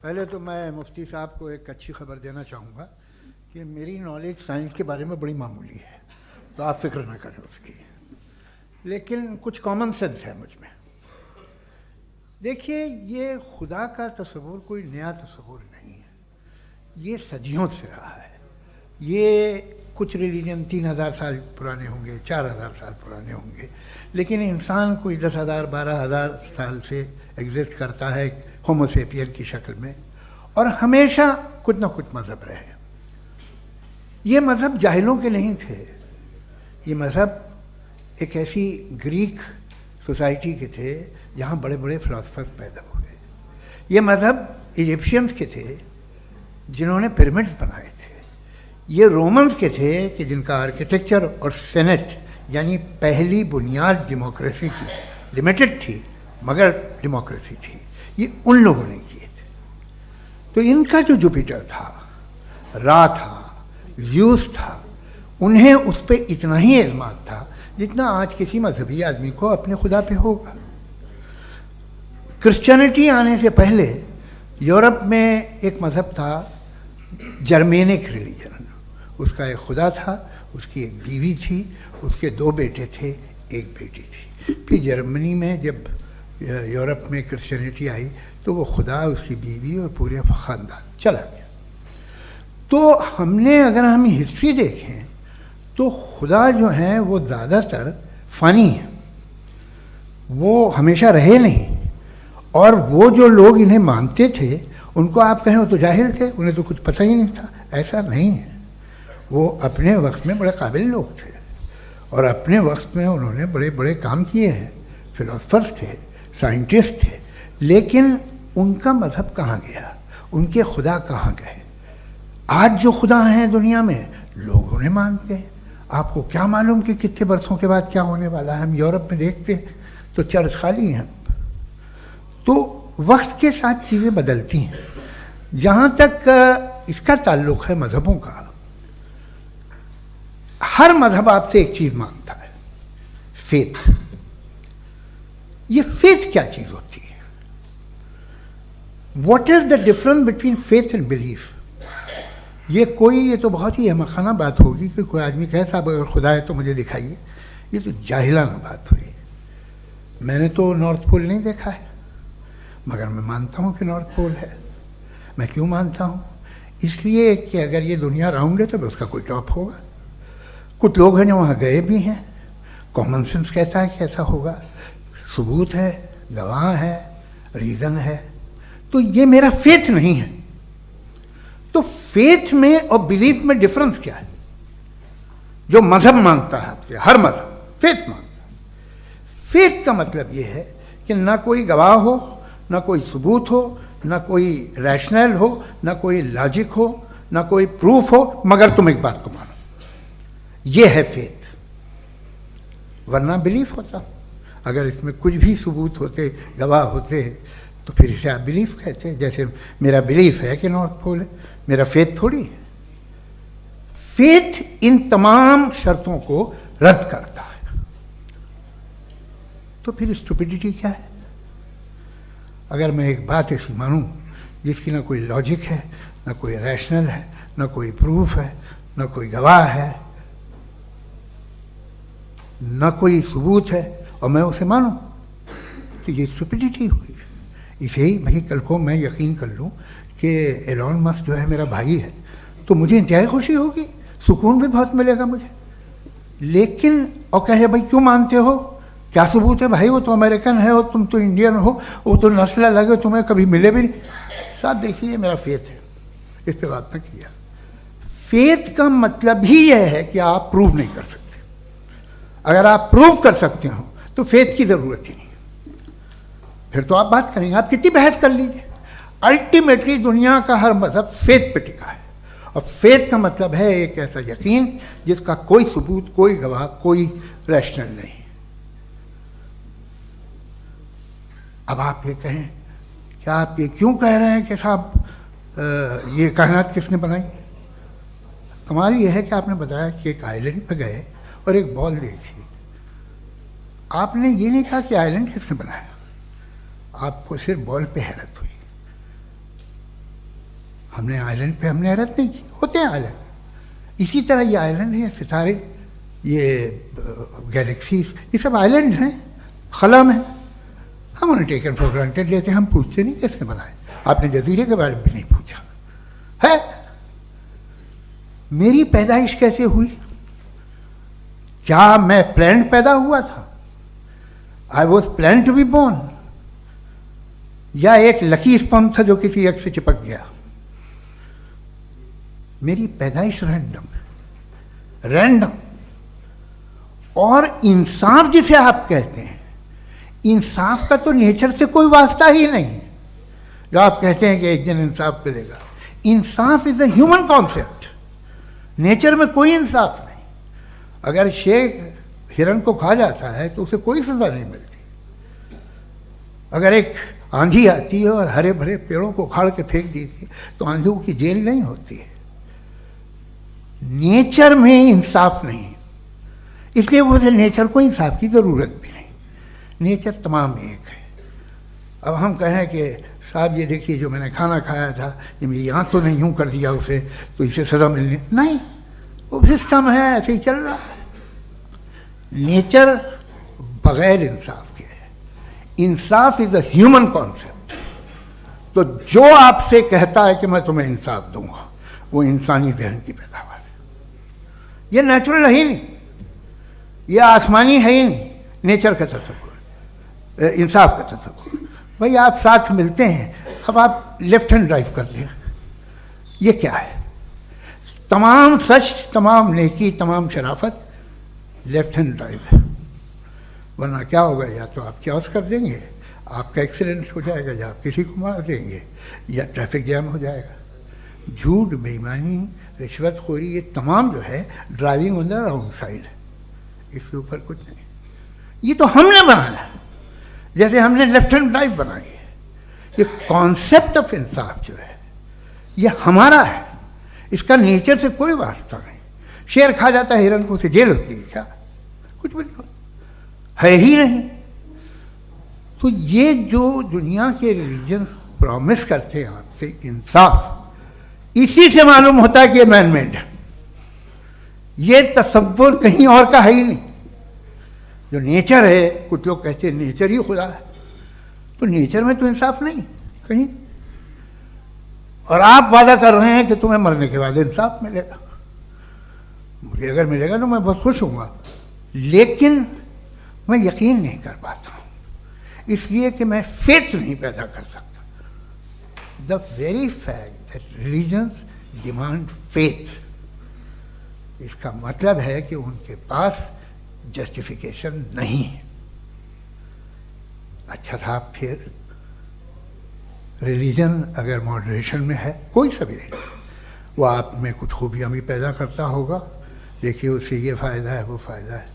पहले तो मैं मुफ्ती साहब को एक अच्छी खबर देना चाहूँगा कि मेरी नॉलेज साइंस के बारे में बड़ी मामूली है, तो आप फिक्र ना करें उसकी, लेकिन कुछ कॉमन सेंस है मुझ में। देखिए, ये खुदा का तस्वुर कोई नया तस्वुर नहीं है, ये सदियों से रहा है। ये कुछ रिलीजन 3000 साल पुराने होंगे, 4000 साल पुराने होंगे, लेकिन इंसान कोई 10,000 12,000 साल से एग्जिस्ट करता है होमोसेपियन की शक्ल में, और हमेशा कुछ ना कुछ मज़हब रहे। ये मज़हब जाहिलों के नहीं थे, ये मज़हब एक ऐसी ग्रीक सोसाइटी के थे जहाँ बड़े बड़े फिलोसफर्स पैदा हुए। ये मज़हब इजिप्शियंस के थे जिन्होंने पिरामिड्स बनाए थे। ये रोमन्स के थे कि जिनका आर्किटेक्चर और सेनेट यानी पहली बुनियाद डेमोक्रेसी की लिमिटेड थी मगर डेमोक्रेसी थी, ये उन लोगों ने किए थे। तो इनका जो जुपिटर था, रा था, ज़्यूस था, उन्हें उस पर इतना ही एतमाद था जितना आज किसी मजहबी आदमी को अपने खुदा पे होगा। क्रिश्चियनिटी आने से पहले यूरोप में एक मज़हब था जर्मेनिक रिलीजन। उसका एक खुदा था, उसकी एक बीवी थी, उसके 2 बेटे थे, एक बेटी थी। फिर जर्मनी में जब यूरोप में क्रिश्चियनिटी आई तो वो खुदा, उसकी बीवी और पूरे ख़ानदान चला गया। तो अगर हम हिस्ट्री देखें तो खुदा जो हैं वो ज़्यादातर फ़नी हैं, वो हमेशा रहे नहीं। और वो जो लोग इन्हें मानते थे उनको आप कहें वो तो जाहिल थे, उन्हें तो कुछ पता ही नहीं था, ऐसा नहीं है। वो अपने वक्त में बड़े काबिल लोग थे और अपने वक्त में उन्होंने बड़े बड़े काम किए हैं, फिलोसफर्स थे, साइंटिस्ट थे, लेकिन उनका मज़हब कहाँ गया, उनके खुदा कहाँ गए? आज जो खुदा हैं दुनिया में लोग उन्हें मानते हैं। आपको क्या मालूम कि कितने बरसों के बाद क्या होने वाला है? हम यूरोप में देखते हैं तो चर्च खाली हैं। तो वक्त के साथ चीज़ें बदलती हैं। जहाँ तक इसका ताल्लुक़ है मज़हबों का, हर मज़हब आपसे एक चीज़ मांगता है, फेथ। ये फेथ क्या चीज़ होती है? What is the difference between faith and belief? ये तो बहुत ही अहमक़ाना बात होगी कि कोई आदमी कहे साहब अगर खुदा है तो मुझे दिखाइए। ये तो जाहिलाना बात हुई। मैंने तो नॉर्थ पोल नहीं देखा है, मगर मैं मानता हूँ कि नॉर्थ पोल है। मैं क्यों मानता हूँ? इसलिए कि अगर ये दुनिया राउंड है तो उसका कोई टॉप होगा। कुछ लोग हैं जो वहाँ गए भी हैं, कॉमन सेंस कहता है कि ऐसा होगा, सबूत है, गवाह है, रीज़न है। तो ये मेरा फेथ नहीं है। तो फेथ में और बिलीफ में डिफरेंस क्या है? जो मज़हब मांगता है आपसे, हर मज़हब फेथ मांगता है। फेथ का मतलब ये है कि ना कोई गवाह हो, ना कोई सबूत हो, ना कोई रैशनल हो, ना कोई लॉजिक हो, ना कोई प्रूफ हो, मगर तुम एक बात को मानो। ये है फेथ। वरना बिलीफ होता। अगर इसमें कुछ भी सबूत होते, गवाह होते, तो फिर इसे आप बिलीफ कहते। जैसे मेरा बिलीफ है कि नॉर्थ पोल है, मेरा फेथ थोड़ी है। फेथ इन तमाम शर्तों को रद्द करता है। तो फिर स्टुपिडिटी क्या है? अगर मैं एक बात ऐसी मानूं जिसकी ना कोई लॉजिक है, ना कोई रैशनल है, ना कोई प्रूफ है, ना कोई गवाह है, ना कोई सबूत है, और मैं उसे मानूं, तो ये स्टुपिडिटी हुई। इसे ही भाई कल को मैं यकीन कर लूँ कि एलॉन मस्क जो है मेरा भाई है, तो मुझे इंतहाई खुशी होगी, सुकून भी बहुत मिलेगा मुझे। लेकिन और कहे भाई क्यों मानते हो, क्या सबूत है? भाई वो तो अमेरिकन है और तुम तो इंडियन हो, वो तो नस्ल अलग है, तुम्हें कभी मिले भी नहीं। साहब देखिए, मेरा फेथ है, इस पर बात न किया। फेथ का मतलब ही यह है कि आप प्रूव नहीं कर सकते। अगर आप प्रूव कर सकते हो तो फेथ की ज़रूरत ही नहीं, फिर तो आप बात करेंगे, आप कितनी बहस कर लीजिए। अल्टीमेटली दुनिया का हर मज़हब फेथ पे टिका है, और फेथ का मतलब है एक ऐसा यकीन जिसका कोई सबूत, कोई गवाह, कोई रैशनल नहीं। अब आप ये कहें, क्या आप ये क्यों कह रहे हैं कि साहब ये कायनात किसने बनाई? कमाल ये है कि आपने बताया कि एक आइलैंड पे गए और एक बॉल देखी। आपने ये नहीं कहा कि आइलैंड किसने बनाया, आपको सिर्फ बॉल पे हैरत हुई। हमने आइलैंड पे हमने हैरत नहीं की, होते हैं आइलैंड। इसी तरह ये आइलैंड है, सितारे, ये गैलेक्सीज, ये सब आइलैंड हैं, खला में। हम उन्हें टेकन फॉर ग्रांटेड लेते हैं, हम पूछते नहीं कैसे बनाए। आपने जजीरे के बारे में भी नहीं पूछा है। मेरी पैदाइश कैसे हुई? क्या मैं प्लान्ड पैदा हुआ था? I was plan to be born, या एक लकी स्पर्म था जो किसी एग से चिपक गया? मेरी पैदाइश रैंडम। और इंसाफ जिसे आप कहते हैं, इंसाफ का तो नेचर से कोई वास्ता ही नहीं है। जो आप कहते हैं कि एक दिन इंसाफ मिलेगा, इंसाफ is a human concept, nature में कोई इंसाफ नहीं। अगर शेर हिरन को खा जाता है तो उसे कोई सजा नहीं मिलती। अगर एक आंधी आती है और हरे भरे पेड़ों को उखाड़ के फेंक देती है तो आंधियों की जेल नहीं होती है। नेचर में इंसाफ नहीं, इसलिए मुझे नेचर को इंसाफ की जरूरत भी नहीं। नेचर तमाम एक है। अब हम कहें कि साहब ये देखिए जो मैंने खाना खाया था, ये मेरी आँख तो नहीं यूँ कर दिया उसे, तो इसे सज़ा मिलने नहीं, वो सिस्टम है, ऐसे ही चल रहा है। नेचर बगैर इंसाफ के है। इंसाफ इज अ ह्यूमन कॉन्सेप्ट। तो जो आपसे कहता है कि मैं तुम्हें इंसाफ दूंगा, वो इंसानी जहन की पैदावार है। ये नेचुरल है ही नहीं, ये आसमानी है ही नहीं। नेचर का तसव्वुर, इंसाफ का तसव्वुर। भाई आप साथ मिलते हैं, अब आप लेफ्ट हैंड ड्राइव कर लें, ये क्या है? तमाम सच, तमाम नेकी, तमाम शराफत लेफ्ट हैंड ड्राइव है। वरना क्या होगा, या तो आप क्रॉस कर देंगे, आपका एक्सीडेंट हो जाएगा, या आप किसी को मार देंगे, या ट्रैफिक जैम हो जाएगा। झूठ, बेईमानी, रिश्वतखोरी, ये तमाम जो है driving on the wrong side है। इसके ऊपर कुछ नहीं। ये तो हमने बनाया, जैसे हमने लेफ्ट हैंड ड्राइव बनाई है। ये कॉन्सेप्ट ऑफ इंसाफ जो है ये हमारा है, इसका नेचर से कोई वास्ता नहीं। शेर खा जाता है हिरन को, उसे जेल होती है क्या? कुछ भी नहीं, है ही नहीं। तो ये जो दुनिया के रिलीजन प्रॉमिस करते हैं आपसे इंसाफ, इसी से मालूम होता है कि ये मैन मेड है। ये तसव्वुर कहीं और का है ही नहीं। जो नेचर है, कुछ लोग कहते हैं नेचर ही खुदा है, तो नेचर में तो इंसाफ नहीं कहीं। और आप वादा कर रहे हैं कि तुम्हें मरने के बाद इंसाफ मिलेगा। मुझे अगर मिलेगा तो मैं बहुत खुश होऊंगा, लेकिन मैं यकीन नहीं कर पाता हूँ, इसलिए कि मैं फेथ नहीं पैदा कर सकता। The very fact that religions demand faith, इसका मतलब है कि उनके पास जस्टिफिकेशन नहीं है। अच्छा था फिर रिलीजन अगर मॉडरेशन में है, कोई सा भी नहीं, वो आप में कुछ खूबियाँ भी पैदा करता होगा। देखिए उससे ये फ़ायदा है, वो फ़ायदा है।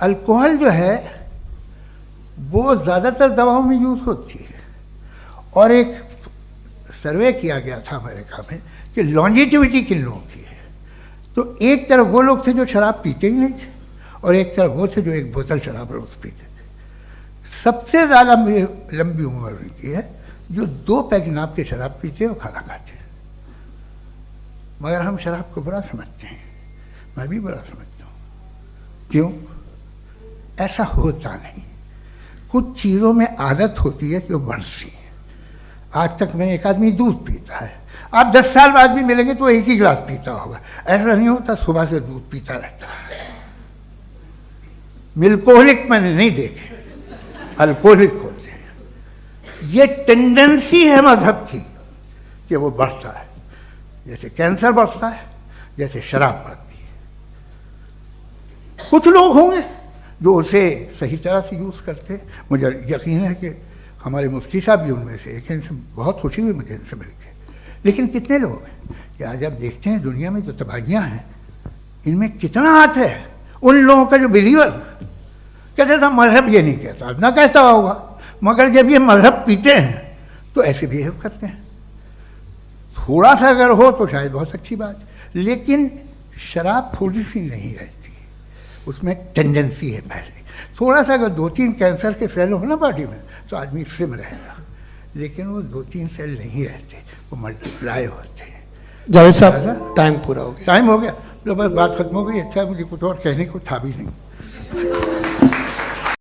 अल्कोहल जो है वो ज़्यादातर दवाओं में यूज़ होती है, और एक सर्वे किया गया था अमेरिका में कि लॉन्जिटिविटी किन लोगों की है। तो एक तरफ वो लोग थे जो शराब पीते ही नहीं थे, और एक तरफ वो थे जो एक बोतल शराब रोज़ पीते थे। सबसे ज़्यादा लंबी उम्र उनकी है जो 2 पैक नाप के शराब पीते और खाना खाते हैं। मगर हम शराब को बुरा समझते हैं, मैं भी बुरा समझता हूँ। क्यों? ऐसा होता नहीं। कुछ चीज़ों में आदत होती है कि वो बढ़ती है। आज तक में एक आदमी दूध पीता है, आप 10 साल बाद भी मिलेंगे तो एक ही गिलास पीता होगा। ऐसा नहीं होता, सुबह से दूध पीता रहता है। मिल्कोहलिक मैंने नहीं देखे, अल्कोहलिक होते हैं। ये टेंडेंसी है मजहब की कि वो बढ़ता है, जैसे कैंसर बढ़ता है, जैसे शराब बढ़ती है। कुछ लोग होंगे जो उसे सही तरह से यूज़ करते हैं। मुझे यकीन है कि हमारे मुफ्ती साहब भी उनमें से एक हैं, इनसे बहुत खुशी हुई मुझे इनसे मिलकर। लेकिन कितने लोग हैं कि आज आप देखते हैं दुनिया में जो तबाहियाँ हैं, इनमें कितना हाथ है उन लोगों का जो बिलीवर कहते था मजहब ये नहीं कहता, ना कहता होगा, मगर जब ये मजहब पीते हैं तो ऐसे बिहेव करते हैं। थोड़ा सा अगर हो तो शायद बहुत अच्छी बात, लेकिन शराब थोड़ी सी नहीं रहती, उसमें टेंडेंसी है पहले। थोड़ा सा अगर 2-3 कैंसर के सेल हो ना बॉडी में तो आदमी स्लिम रहेगा, लेकिन वो 2-3 सेल नहीं रहते, वो मल्टीप्लाई होते हैं। जावेद साहब टाइम पूरा हो गया। टाइम हो गया, तो बस बात खत्म हो गई। अच्छा, मुझे कुछ और कहने को था भी नहीं।